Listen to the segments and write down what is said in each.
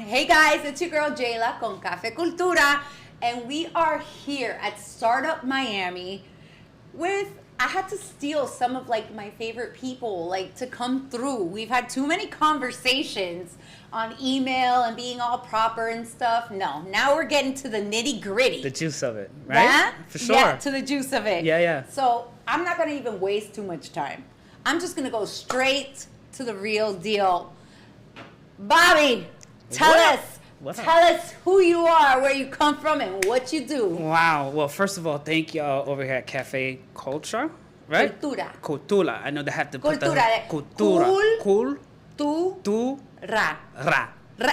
Hey guys, it's your girl Jaylah con Café Cultura, and we are here at Startup Miami I had to steal some of my favorite people to come through. We've had too many conversations on email and being all proper and stuff. No, now we're getting to the nitty gritty. The juice of it, right? That? For sure. Yeah, to the juice of it. Yeah. So I'm not going to even waste too much time. I'm just going to go straight to the real deal. Bobby, tell us who you are, where you come from, and what you do. Wow. Well, first of all, thank y'all over here at Cafe Cultura, right? Cultura. I know they have to put the Cultura. Cool. Tu. Ra.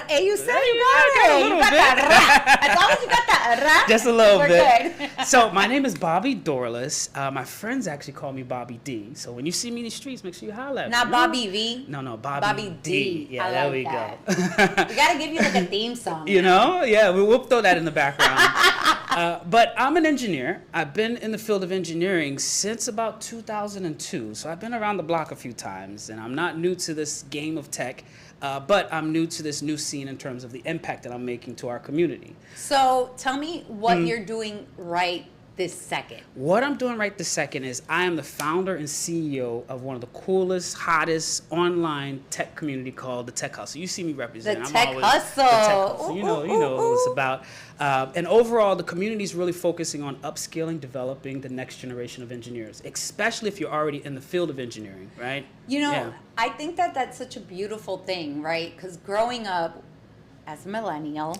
Hey, you said you got it. You got that ra. As long as you got that ra. Just a little bit. Good. So my name is Bobby Dorlus. My friends actually call me Bobby D. So when you see me in the streets, make sure you holler at me. Not Bobby V. No, Bobby D. Yeah, there we go. We gotta give you a theme song. You know? Yeah, we'll throw that in the background. But I'm an engineer. I've been in the field of engineering since about 2002. So I've been around the block a few times, and I'm not new to this game of tech. But I'm new to this new scene in terms of the impact that I'm making to our community. So tell me what you're doing right this second. What I'm doing right this second is I am the founder and CEO of one of the coolest, hottest online tech community called the Tech Hustle. You see me represent. The Tech Hustle. The Tech Hustle. You know what it's about. And overall, the community is really focusing on upskilling, developing the next generation of engineers, especially if you're already in the field of engineering, right? I think that that's such a beautiful thing, right? Because growing up as a millennial,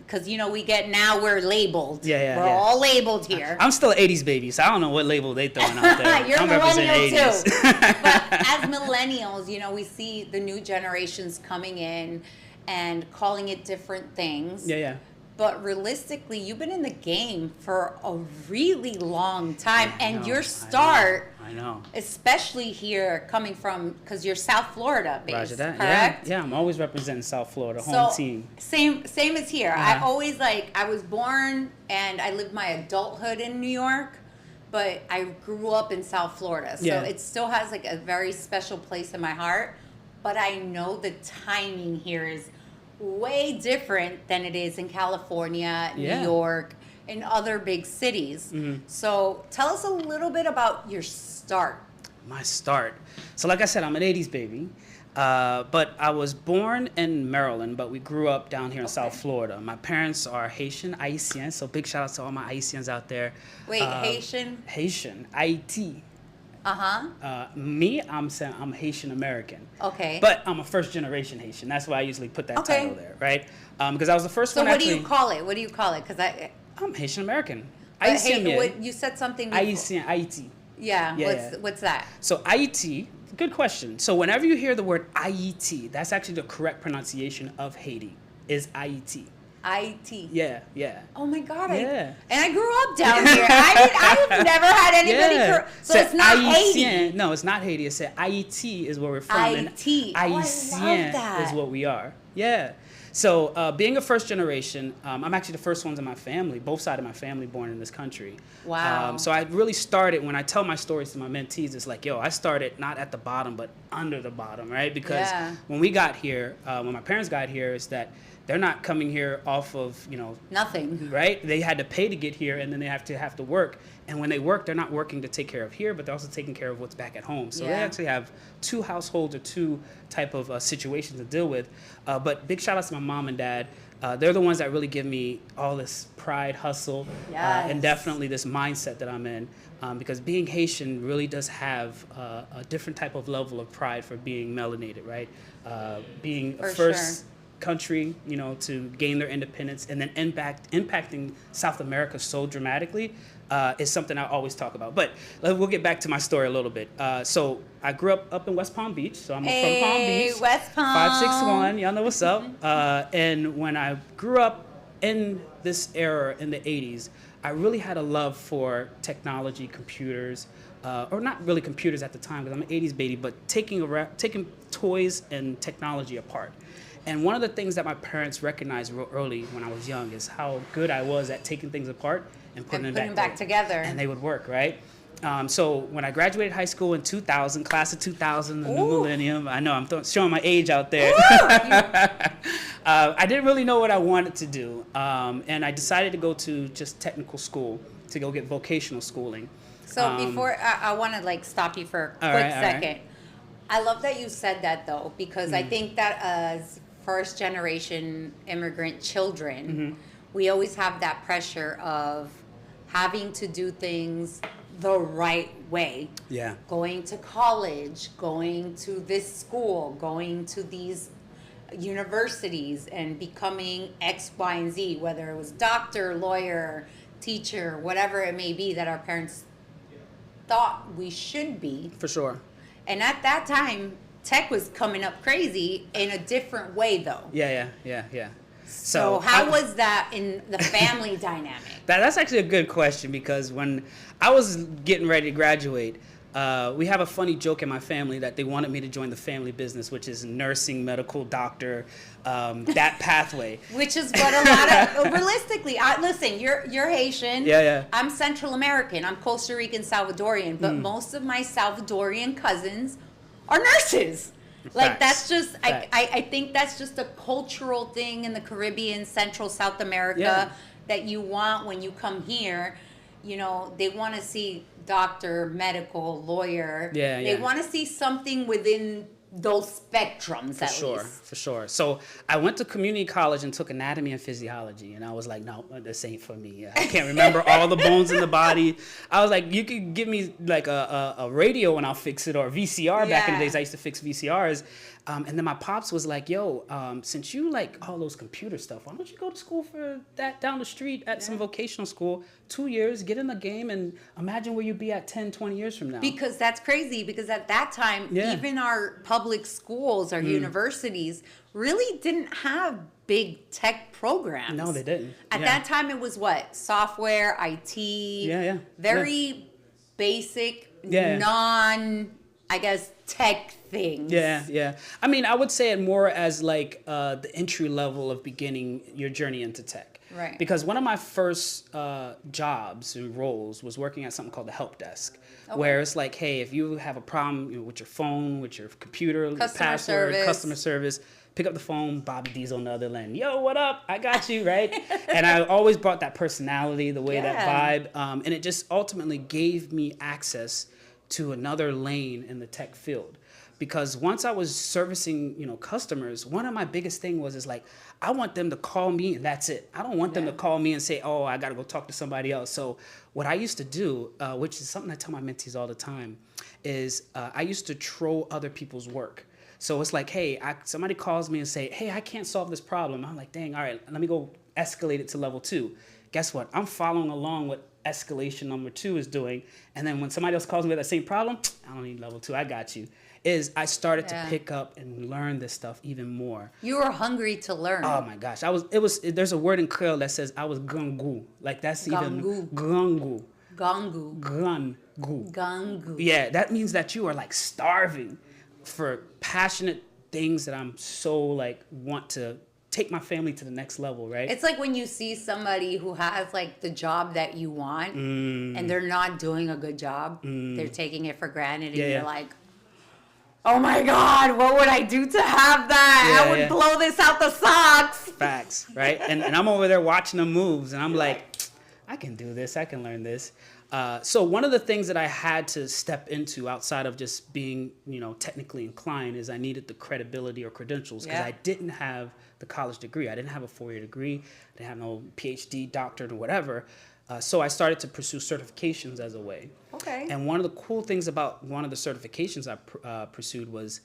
because we're labeled. We're all labeled here. I'm still an 80s baby, so I don't know what label they throwing out there. You're I'm millennial too. But as millennials, we see the new generations coming in and calling it different things. Yeah. But realistically, you've been in the game for a really long time, and your start, I know, especially here coming from, because you're South Florida based, Roger that. correct? Yeah, I'm always representing South Florida, home team. Same as here. I always I was born and I lived my adulthood in New York, but I grew up in South Florida, so it still has a very special place in my heart. But I know the timing here is way different than it is in California, New York, and other big cities. So tell us a little bit about your start. My start. So like I said, I'm an 80s baby. But I was born in Maryland, but we grew up down here in South Florida. My parents are Haitian, so big shout out to all my Haitians out there. Wait, Haitian? Haitian, Haiti. Me, I'm Haitian American. Okay. But I'm a first generation Haitian. That's why I usually put that title there, right? Because I was the first one. So what do you call it? Because I'm Haitian American. You said something before. Haiti. Yeah. What's that? So Haiti. Good question. So whenever you hear the word Haiti, that's actually the correct pronunciation of Haiti. Is Haiti. IT. Yeah. Oh my God. Yeah. And I grew up down here. I've never had anybody. So it's not Haiti. No, it's not Haiti. It's Haiti is where we're from. Haiti. And Haitian is what we are. Yeah. So being a first generation, I'm actually the first ones in my family, both sides of my family born in this country. Wow. So I really started, when I tell my stories to my mentees, it's I started not at the bottom, but under the bottom, right? Because when we got here, when my parents got here, is that they're not coming here off of, nothing. Right? They had to pay to get here, and then they have to work. And when they work, they're not working to take care of here, but they're also taking care of what's back at home. So they actually have two households or two type of situations to deal with. But big shout out to my mom and dad. They're the ones that really give me all this pride, hustle, and definitely this mindset that I'm in. Because being Haitian really does have a different type of level of pride for being melanated, right? Being a first country, to gain their independence and then impacting South America so dramatically is something I always talk about. But we'll get back to my story a little bit. So I grew up in West Palm Beach, so I'm from Palm Beach. West Palm. 561, y'all know what's up. And when I grew up in this era in the 80s, I really had a love for technology, computers, or not really computers at the time because I'm an 80s baby, but taking toys and technology apart. And one of the things that my parents recognized real early when I was young is how good I was at taking things apart and putting them back together. And they would work, right? So when I graduated high school in 2000, class of 2000, the new millennium, I know I'm showing my age out there. I didn't really know what I wanted to do, and I decided to go to just technical school to go get vocational schooling. So before I want to like stop you for a quick second. I love that you said that though, because I think that as first generation immigrant children, we always have that pressure of having to do things the right way. Yeah. Going to college, going to this school, going to these universities and becoming X, Y, and Z, whether it was doctor, lawyer, teacher, whatever it may be that our parents thought we should be. For sure. And at that time, tech was coming up crazy in a different way, though. Yeah. So how was that in the family dynamic? That's actually a good question, because when I was getting ready to graduate, we have a funny joke in my family that they wanted me to join the family business, which is nursing, medical, doctor, that pathway. Which is what a lot of, realistically, listen, you're Haitian. Yeah. I'm Central American. I'm Costa Rican, Salvadorian. But most of my Salvadorian cousins are nurses. Like, that's just, I think that's just a cultural thing in the Caribbean, Central South America, that you want when you come here. You know, they want to see doctor, medical, lawyer. They want to see something within those spectrums, For sure. So I went to community college and took anatomy and physiology, and I was like, no, this ain't for me. I can't remember all the bones in the body. I was like, you could give me like a radio and I'll fix it, or VCR. Back in the days, I used to fix VCRs. And then my pops was like, yo, since you like all those computer stuff, why don't you go to school for that down the street at some vocational school, 2 years, get in the game, and imagine where you'd be at 10, 20 years from now. Because that's crazy, because at that time, even our public schools, our universities, really didn't have big tech programs. No, they didn't. At that time, it was what? Software, IT, very basic, I guess, tech things. Yeah. I mean, I would say it more as like the entry level of beginning your journey into tech. Right. Because one of my first jobs and roles was working at something called the help desk, where it's like, hey, if you have a problem with your phone, with your computer, customer service, pick up the phone, Bobby D's on the other end. Yo, what up? I got you, right? And I always brought that personality, the way, that vibe, and it just ultimately gave me access to another lane in the tech field. Because once I was servicing, customers, one of my biggest thing was like, I want them to call me and that's it. I don't want them to call me and say, oh, I got to go talk to somebody else. So what I used to do, which is something I tell my mentees all the time, is I used to troll other people's work. So it's like, hey, somebody calls me and say, hey, I can't solve this problem. I'm like, dang, all right, let me go escalate it to level 2. Guess what? I'm following along what escalation number 2 is doing. And then when somebody else calls me with that same problem, I don't need level 2. I got you. I started to pick up and learn this stuff even more. You were hungry to learn. Oh my gosh. There's a word in Creole that says I was gangu. Like that's even gangu. Gangu. Yeah, that means that you are like starving for passionate things that I'm so like want to take my family to the next level, right? It's like when you see somebody who has like the job that you want and they're not doing a good job. They're taking it for granted and you're like, oh my God, what would I do to have that? I would blow this out the socks. Facts, right? And I'm over there watching them moves and I'm like, I can do this. I can learn this. So one of the things that I had to step into outside of just being, technically inclined is I needed the credibility or credentials because I didn't have the college degree. I didn't have a 4-year degree. I didn't have no PhD, doctorate, or whatever. So I started to pursue certifications as a way. Okay. And one of the cool things about one of the certifications I pursued was,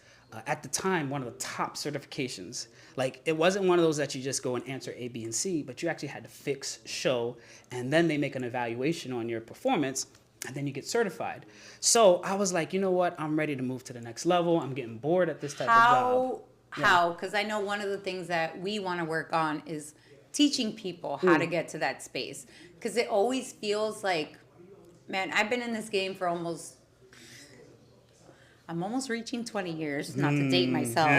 at the time, one of the top certifications. Like, it wasn't one of those that you just go and answer A, B, and C, but you actually had to fix, show, and then they make an evaluation on your performance, and then you get certified. So I was like, you know what? I'm ready to move to the next level. I'm getting bored at this type of job. How? Because I know one of the things that we want to work on is teaching people how to get to that space. Because it always feels like, man, I've been in this game for I'm almost reaching 20 years, not to date myself.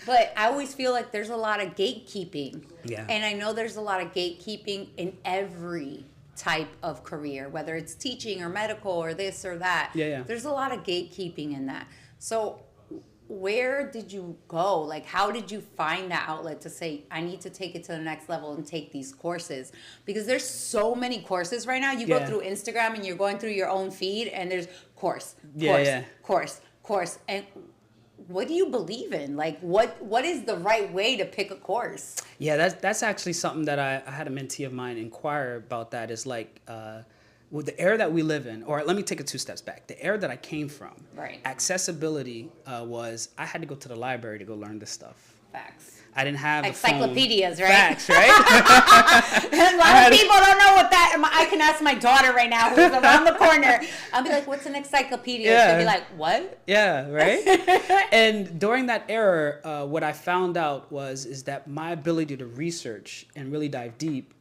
But I always feel like there's a lot of gatekeeping. Yeah. And I know there's a lot of gatekeeping in every type of career, whether it's teaching or medical or this or that. Yeah. There's a lot of gatekeeping in that. So where did you go? Like, how did you find that outlet to say, I need to take it to the next level and take these courses? Because there's so many courses right now. You go through Instagram and you're going through your own feed and there's course. And what do you believe in? Like, what is the right way to pick a course? Yeah, that's actually something that I had a mentee of mine inquire about. That is like, with the era that we live in, or let me take it 2 steps back. The era that I came from, right? Accessibility was I had to go to the library to go learn this stuff. Facts. I didn't have encyclopedias, right? Facts, right? A lot of people don't know what that. I can ask my daughter right now, who's around the corner. I'll be like, "What's an encyclopedia?" Yeah. She'll be like, "What?" Yeah, right. And during that era, what I found out is that my ability to research and really dive deep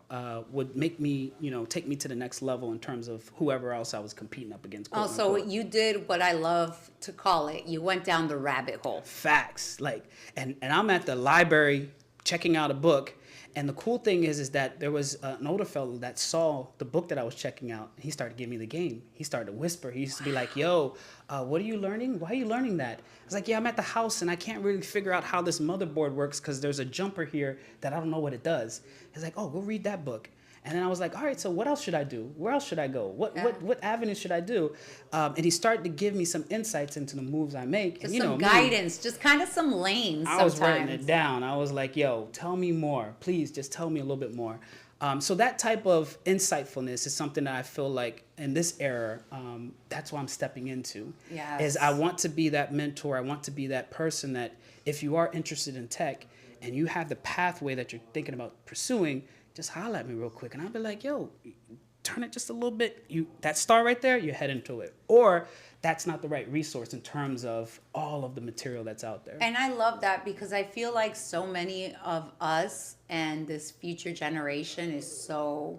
would make me, take me to the next level in terms of whoever else I was competing up against. Oh, so you did what I love to call it. You went down the rabbit hole. Facts. Like, and I'm at the library checking out a book. And the cool thing is that there was an older fellow that saw the book that I was checking out. He started giving me the game. He started to whisper. He used to be like, yo, what are you learning? Why are you learning that? I was like, yeah, I'm at the house and I can't really figure out how this motherboard works because there's a jumper here that I don't know what it does. He's like, oh, go read that book. And then I was like, all right, so what else should I do? Where else should I go? What avenue should I do? And he started to give me some insights into the moves I make. Just and, some guidance, just kind of some lanes I was writing it down. I was like, yo, tell me more. Please, just tell me a little bit more. So that type of insightfulness is something that I feel like in this era, that's what I'm stepping into. Yes. Is I want to be that mentor. I want to be that person that if you are interested in tech and you have the pathway that you're thinking about pursuing, just holler at me real quick. And I'll be like, yo, turn it just a little bit. That star right there, you head into it. Or that's not the right resource in terms of all of the material that's out there. And I love that because I feel like so many of us and this future generation is so,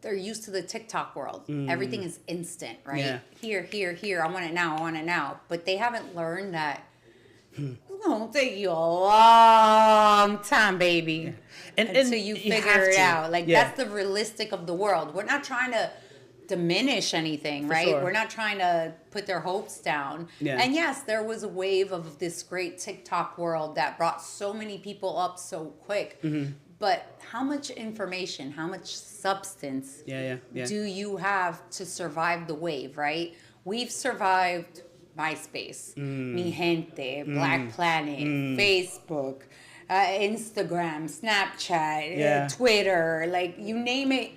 they're used to the TikTok world. Everything is instant, right? Yeah. Here. I want it now. But they haven't learned that it's going to take you a long time, baby. And until you figure it out. Like, that's the realistic of the world. We're not trying to diminish anything, right? Sure. We're not trying to put their hopes down. Yeah. And yes, there was a wave of this great TikTok world that brought so many people up so quick. But how much information, how much substance do you have to survive the wave, right? We've survived MySpace, Mi Gente, Black Planet, Facebook, Instagram, Snapchat, Twitter, like you name it.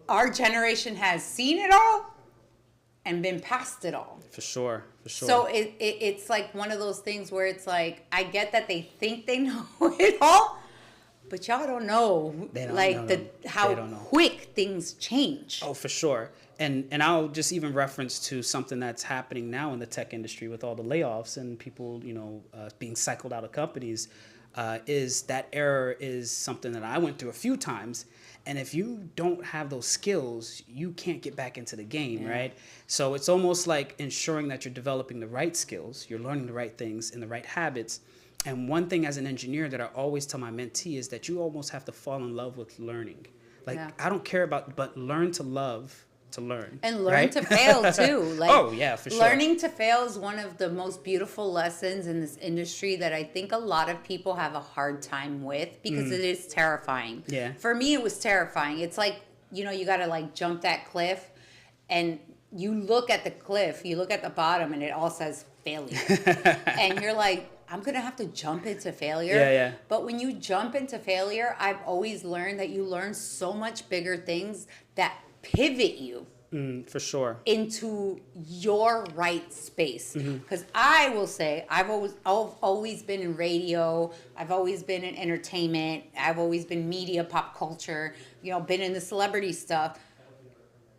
Our generation has seen it all and been past it all. For sure. So it's like one of those things where it's like, I get that they think they know it all, but y'all don't know how quick things change. Oh, for sure. And I'll just even reference to something that's happening now in the tech industry with all the layoffs and people, being cycled out of companies, is that error is something that I went through a few times. And if you don't have those skills, you can't get back into the game, right? So it's almost like ensuring that you're developing the right skills, you're learning the right things and the right habits. And one thing as an engineer that I always tell my mentee is that you almost have to fall in love with learning. Like, I don't care but learn to love to learn. And learn to fail too. Like, oh, yeah, for sure. Learning to fail is one of the most beautiful lessons in this industry that I think a lot of people have a hard time with because it is terrifying. Yeah. For me, it was terrifying. It's like, you got to like jump that cliff and you look at the cliff, you look at the bottom and it all says failure. And you're like, I'm going to have to jump into failure. Yeah. But when you jump into failure, I've always learned that you learn so much bigger things that pivot you for sure into your right space. Because I will say I've always been in radio, I've always been in entertainment, I've always been media, pop culture, been in the celebrity stuff.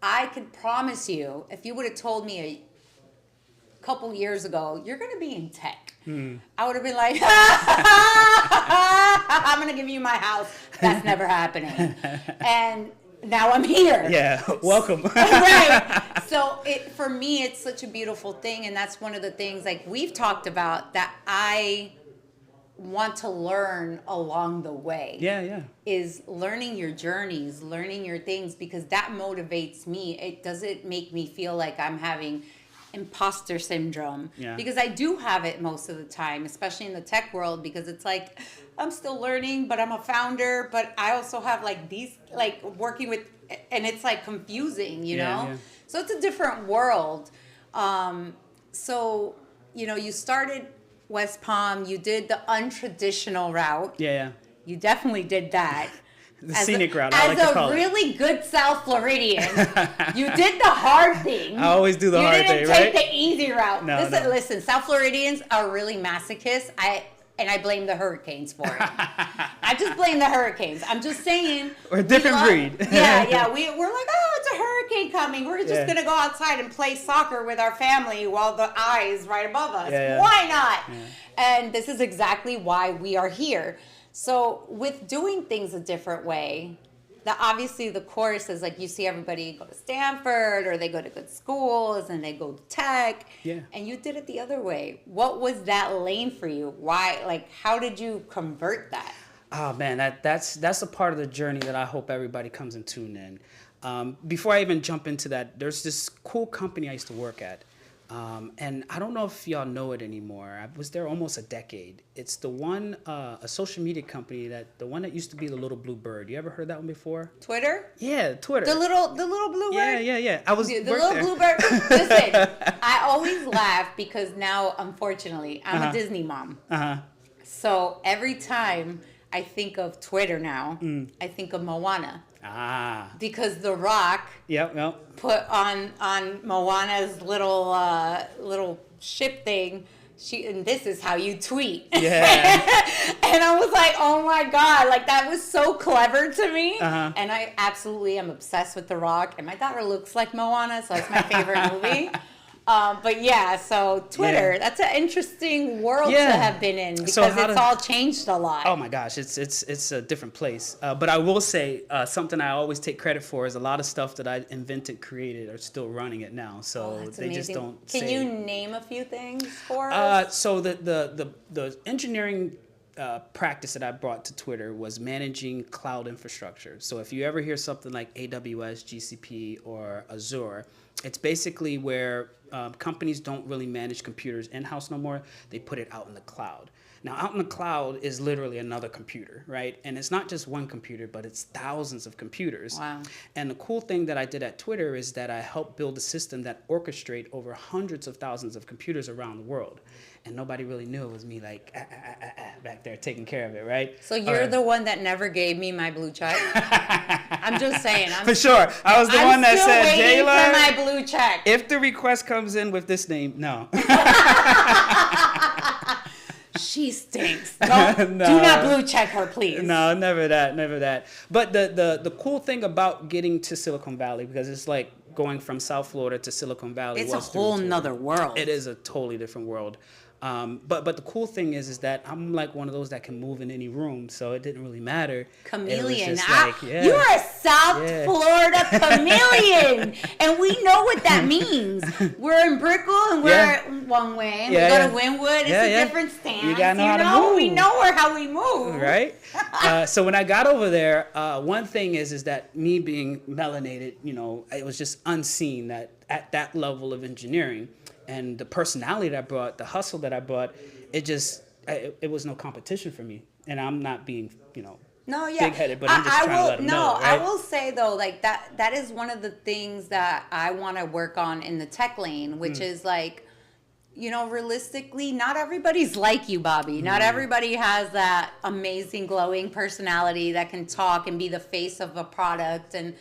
I can promise you, if you would have told me a couple years ago you're going to be in tech, I would have been like, I'm going to give you my house. That's never happening. And now I'm here. Yeah, welcome. Right. So for me, it's such a beautiful thing. And that's one of the things like we've talked about that I want to learn along the way. Yeah. Is learning your journeys, learning your things, because that motivates me. It doesn't make me feel like I'm having imposter syndrome. Yeah. Because I do have it most of the time, especially in the tech world, because it's like, I'm still learning, but I'm a founder, but I also have like these, like working with, and it's like confusing, you know? Yeah. So it's a different world. So, you know, you started West Palm, you did the untraditional route. Yeah. You definitely did that. The scenic route, I like to call it. As a really good South Floridian, you did the hard thing. I always do the hard thing, right? You didn't take the easy route. No, Listen, South Floridians are really masochists. I blame the hurricanes for it. I just blame the hurricanes. I'm just saying. We're a different breed. Yeah. We're like, oh, it's a hurricane coming. We're just going to go outside and play soccer with our family while the eye is right above us. Yeah. Why not? Yeah. And this is exactly why we are here. So with doing things a different way, obviously the course is like you see everybody go to Stanford or they go to good schools and they go to tech. Yeah. And you did it the other way. What was that lane for you? Why? Like, how did you convert that? Oh man, that's a part of the journey that I hope everybody comes and tune in. Before I even jump into that, there's this cool company I used to work at. And I don't know if y'all know it anymore. I was there almost a decade. It's the one, a social media company the one that used to be the little blue bird. You ever heard that one before? Twitter? Yeah, Twitter. The little blue bird? Yeah. I was the little there. blue bird. Listen, I always laugh because now, unfortunately, I'm a Disney mom. So every time I think of Twitter now, I think of Moana. Because The Rock put on Moana's little ship thing, and this is how you tweet. Yeah. And I was like, oh my God, like that was so clever to me. And I absolutely am obsessed with The Rock, and my daughter looks like Moana, so it's my favorite movie. But yeah, so Twitter, that's an interesting world to have been in because it's all changed a lot. Oh my gosh, it's a different place. But I will say something I always take credit for is a lot of stuff that I invented, created, are still running it now. So they just don't. Can you name a few things for us? So the engineering practice that I brought to Twitter was managing cloud infrastructure. So if you ever hear something like AWS, GCP, or Azure, it's basically where companies don't really manage computers in-house no more. They put it out in the cloud. Now, out in the cloud is literally another computer, right? And it's not just one computer, but it's thousands of computers. Wow. And the cool thing that I did at Twitter is that I helped build a system that orchestrates over hundreds of thousands of computers around the world. And nobody really knew it was me, like, back there taking care of it, right? So you're the one that never gave me my blue check? I'm just saying. For sure. I was the one that said, Jaylah, for my blue check. If the request comes in with this name, no. She stinks. Do not blue check her, please. No, never that. But the cool thing about getting to Silicon Valley, because it's like going from South Florida to Silicon Valley. It's a whole nother world. It is a totally different world. But the cool thing is that I'm like one of those that can move in any room, so it didn't really matter. Chameleon. You are a South Florida chameleon, and we know what that means. We're in Brickell, and we're one way. And we go to Wynwood. It's a different stance. You gotta know how to move. We know how we move. Right? So when I got over there, one thing is that me being melanated, it was just unseen that at that level of engineering. And the personality that I brought, the hustle that I brought, it was no competition for me. And I'm not being, big-headed, but I'm just trying to let them know. Right? I will say, though, like that is one of the things that I want to work on in the tech lane, which is like, realistically, not everybody's like you, Bobby. Not everybody has that amazing, glowing personality that can talk and be the face of a product and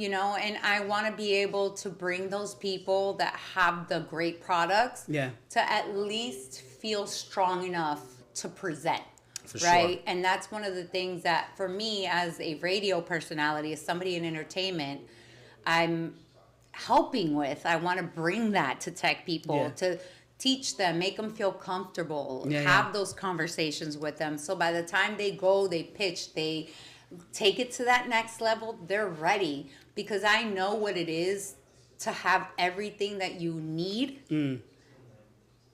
I want to be able to bring those people that have the great products to at least feel strong enough to present. For right? Sure. And that's one of the things that for me as a radio personality, as somebody in entertainment, I'm helping with. I want to bring that to tech people to teach them, make them feel comfortable, have those conversations with them. So by the time they go, they pitch, they take it to that next level, they're ready. Because I know what it is to have everything that you need,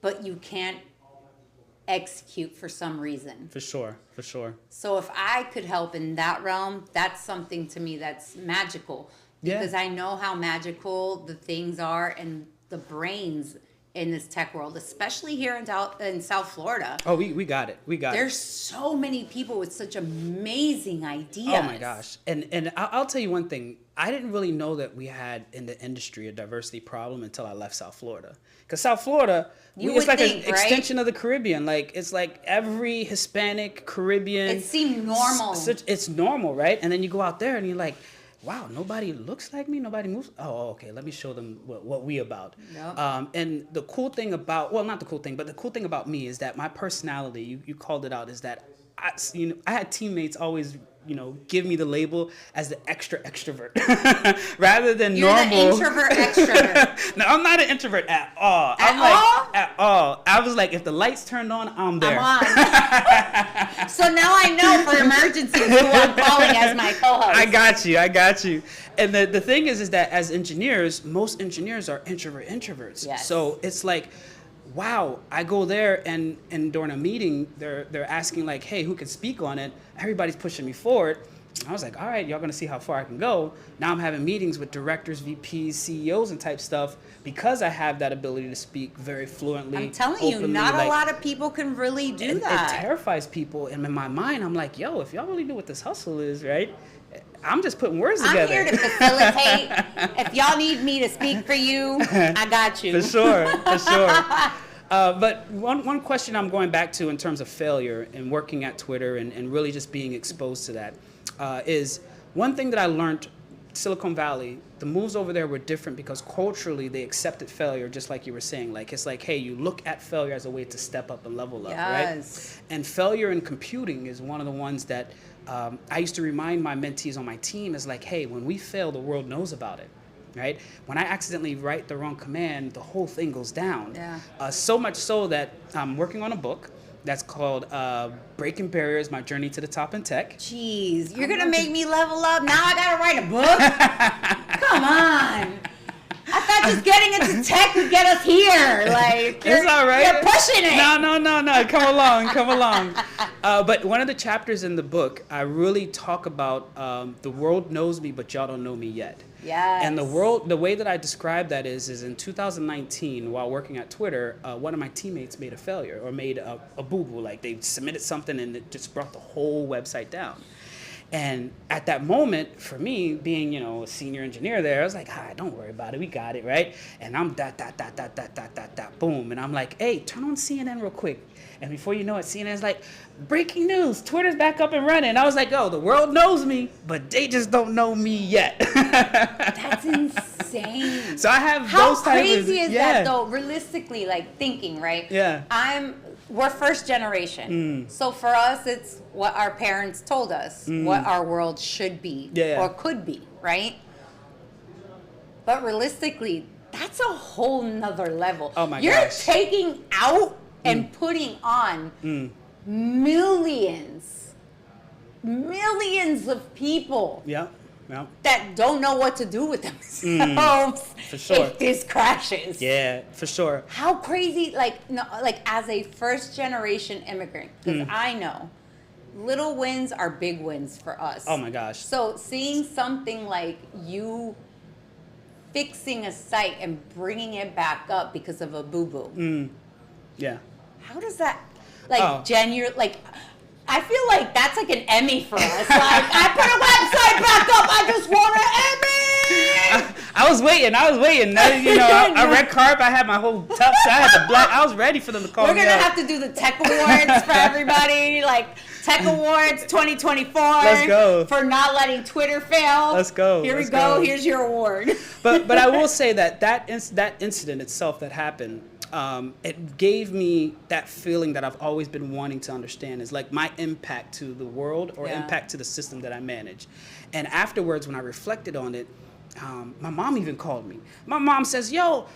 but you can't execute for some reason. For sure. So if I could help in that realm, that's something to me that's magical. Because I know how magical the things are and the brains in this tech world, especially here in South Florida. Oh, we got it. There's so many people with such amazing ideas. Oh my gosh. And I'll tell you one thing. I didn't really know that we had in the industry a diversity problem until I left South Florida. Because South Florida, it's like an extension of the Caribbean. Like, it's like every Hispanic, Caribbean. It seemed normal. It's normal, right? And then you go out there and you're like, wow, nobody looks like me, nobody moves. Oh, okay, let me show them what we about. Yep. And the cool thing about, well, not the cool thing, but the cool thing about me is that my personality, you called it out, is that I had teammates always, give me the label as the extra extrovert rather than You're normal. You're the introvert extrovert. No, I'm not an introvert at all. At all? I was like, if the lights turned on, I'm there. I'm on. So now I know for emergencies who I'm calling as my co-host. I got you. And the thing is that as engineers, most engineers are introverts. Yes. So it's like, wow, I go there and during a meeting, they're asking like, hey, who can speak on it? Everybody's pushing me forward. I was like, all right, y'all gonna see how far I can go. Now I'm having meetings with directors, VPs, CEOs and type stuff because I have that ability to speak very fluently. I'm telling you, not a lot of people can really do that. It terrifies people. And in my mind, I'm like, yo, if y'all really know what this hustle is, right? I'm just putting words together. I'm here to facilitate. If y'all need me to speak for you, I got you. For sure. But one question I'm going back to in terms of failure and working at Twitter and really just being exposed to that is one thing that I learned, Silicon Valley, the moves over there were different because culturally they accepted failure, just like you were saying. Like, it's like, hey, you look at failure as a way to step up and level up, yes. Right? And failure in computing is one of the ones that I used to remind my mentees on my team is like, hey, when we fail, the world knows about it. Right? When I accidentally write the wrong command, the whole thing goes down. Yeah. So much so that I'm working on a book that's called Breaking Barriers, My Journey to the Top in Tech. Jeez, you're going to make me level up? Now I got to write a book? Come on. I thought just getting into tech would get us here. Like, it's all right. You're pushing it. No. Come along. But one of the chapters in the book, I really talk about the world knows me, but y'all don't know me yet. Yes. And the way that I describe that is in 2019, while working at Twitter, one of my teammates made a failure or made a boo-boo. Like, they submitted something and it just brought the whole website down. And at that moment, for me, being, a senior engineer there, I was like, don't worry about it. We got it, right? And I'm boom. And I'm like, hey, turn on CNN real quick. And before you know it, CNN's like, breaking news, Twitter's back up and running. And I was like, oh, the world knows me, but they just don't know me yet. That's insane. So I have How those types of... How crazy is that, though, realistically, like, thinking, right? Yeah. We're first generation. So for us, it's what our parents told us, what our world should be or could be, right? But realistically, that's a whole nother level. Oh my You're gosh. taking out and putting on millions of people. Yeah. That don't know what to do with themselves for sure. if this crashes. Yeah, for sure. How crazy, like as a first generation immigrant, because I know little wins are big wins for us. Oh my gosh. So seeing something like you fixing a site and bringing it back up because of a boo-boo. Yeah. How does that, I feel like that's like an Emmy for us. Like, I put a website back up. I just want an Emmy. I was waiting. I red carpet. I had my whole tux. I had the black. I was ready for them to call me. We're gonna have to do the Tech Awards for everybody. Like Tech Awards 2024. Let's go. For not letting Twitter fail. Let's go. Here we go. Here's your award. But I will say that incident itself that happened. It gave me that feeling that I've always been wanting to understand is like my impact to the world or impact to the system that I manage. And afterwards, when I reflected on it, my mom even called me. My mom says, yo,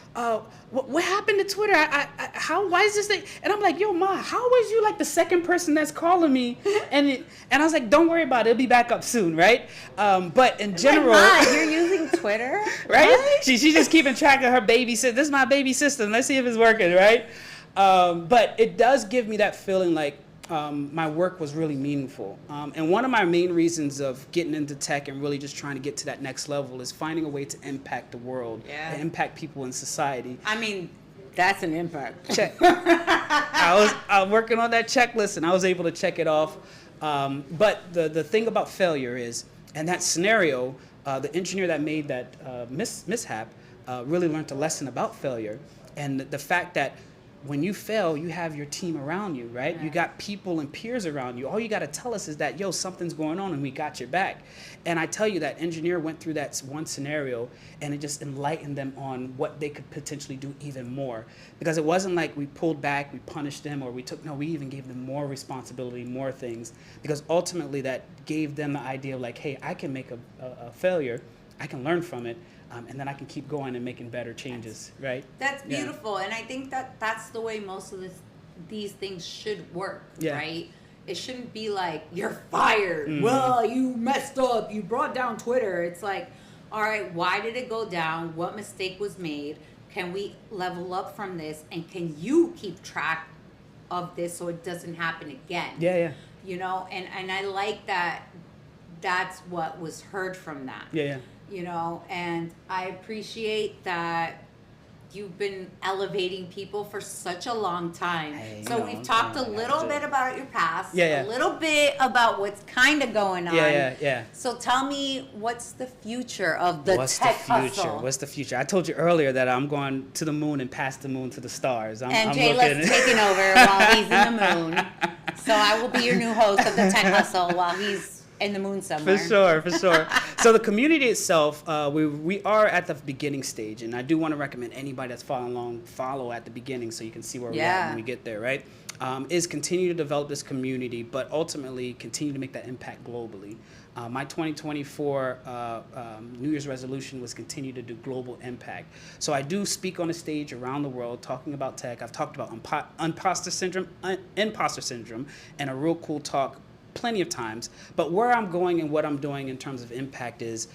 what happened to Twitter? Why is this thing? And I'm like, yo, Ma, how was you like the second person that's calling me? And I was like, don't worry about it. It'll be back up soon, right? But in general. Like, Ma, you're using Twitter? Right? What? She's just keeping track of her baby system. This is my baby system. Let's see if it's working, right? But it does give me that feeling like, my work was really meaningful. And one of my main reasons of getting into tech and really just trying to get to that next level is finding a way to impact the world, and impact people in society. I mean, that's an impact. Check. I was working on that checklist, and I was able to check it off. But the thing about failure is, and that scenario, the engineer that made that mishap really learned a lesson about failure, and the fact that when you fail, you have your team around you, right? Yeah. You got people and peers around you. All you got to tell us is that, yo, something's going on and we got your back. And I tell you, that engineer went through that one scenario and it just enlightened them on what they could potentially do even more. Because it wasn't like we pulled back, we punished them, or we even gave them more responsibility, more things. Because ultimately that gave them the idea of like, hey, I can make a failure, I can learn from it, and then I can keep going and making better changes, right? That's beautiful, and I think that's the way most of these things should work, right? It shouldn't be like, you're fired. Mm-hmm. Well, you messed up. You brought down Twitter. It's like, all right, why did it go down? What mistake was made? Can we level up from this? And can you keep track of this so it doesn't happen again? Yeah. You know, and I like that that's what was heard from that. Yeah. You know, and I appreciate that you've been elevating people for such a long time. Hey, so we've talked a little bit about your past, a little bit about what's kind of going on. Yeah. So tell me, what's the future of the tech hustle? What's the future? I told you earlier that I'm going to the moon and past the moon to the stars. I'm Jaylah's taking over while he's in the moon. So I will be your new host of the tech hustle while he's in the moon somewhere. For sure. So the community itself, we are at the beginning stage, and I do want to recommend anybody that's following along, follow at the beginning so you can see where we're at when we get there, right? Is continue to develop this community, but ultimately continue to make that impact globally. My 2024 New Year's resolution was continue to do global impact. So I do speak on a stage around the world talking about tech. I've talked about imposter syndrome, and a real cool talk plenty of times, but where I'm going and what I'm doing in terms of impact is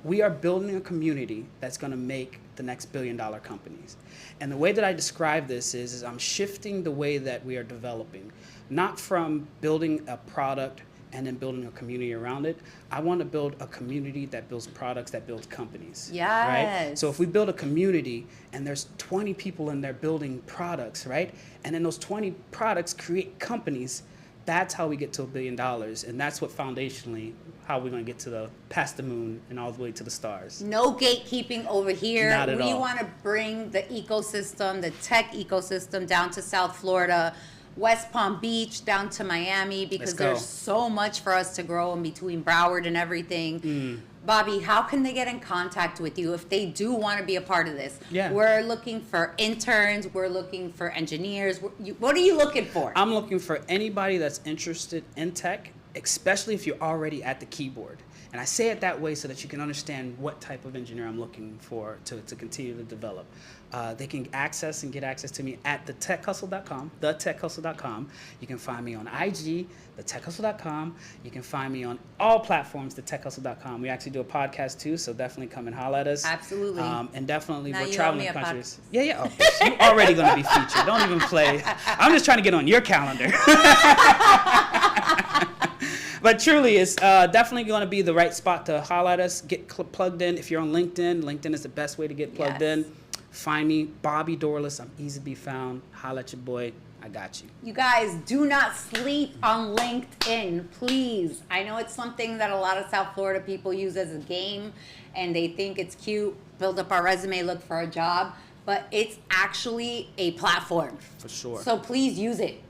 we are building a community that's going to make the next billion-dollar companies. And the way that I describe this is I'm shifting the way that we are developing, not from building a product and then building a community around it. I want to build a community that builds products, that builds companies. Yes. Right? So if we build a community and there's 20 people in there building products, right? And then those 20 products create companies, that's how we get to $1 billion, and that's what foundationally how we're going to get to past the moon and all the way to the stars. No gatekeeping over here. Not at all. We want to bring the ecosystem, the tech ecosystem, down to South Florida, West Palm Beach, down to Miami, because there's so much for us to grow in between Broward and everything. Bobby, how can they get in contact with you if they do want to be a part of this? Yeah. We're looking for interns. We're looking for engineers. What are you looking for? I'm looking for anybody that's interested in tech, especially if you're already at the keyboard. And I say it that way so that you can understand what type of engineer I'm looking for to continue to develop. They can get access to me at thetechhustle.com, thetechhustle.com. You can find me on IG, thetechhustle.com. You can find me on all platforms, thetechhustle.com. We actually do a podcast too, so definitely come and holler at us. Absolutely. And definitely now we're traveling countries. Yeah. Oh, you're already going to be featured. Don't even play. I'm just trying to get on your calendar. But truly, it's definitely going to be the right spot to holler at us. Get plugged in. If you're on LinkedIn, LinkedIn is the best way to get plugged in. Find me, Bobby Dorlus. I'm easy to be found. Holla at your boy. I got you. You guys, do not sleep on LinkedIn, please. I know it's something that a lot of South Florida people use as a game, and they think it's cute, build up our resume, look for a job, but it's actually a platform. For sure. So please use it.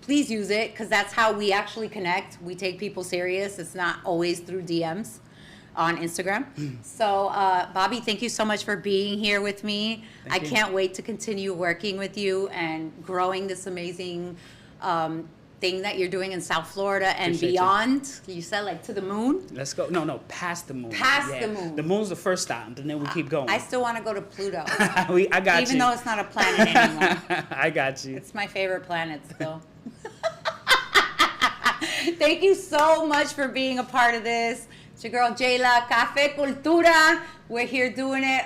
Please use it, because that's how we actually connect. We take people serious. It's not always through DMs on Instagram. So, Bobby, thank you so much for being here with me. I can't wait to continue working with you and growing this amazing thing that you're doing in South Florida and beyond. You said like to the moon? Let's go. No, past the moon. Past the moon. The moon's the first stop, and then we keep going. I still want to go to Pluto. I got you. Even though it's not a planet anymore. I got you. It's my favorite planet still. Thank you so much for being a part of this. It's your girl Jaylah, Café Cultura. We're here doing it.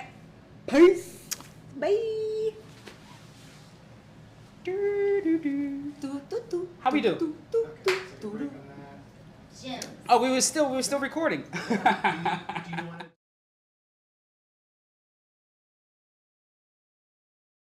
Peace. Bye. How we do? Oh, we were still recording. Do you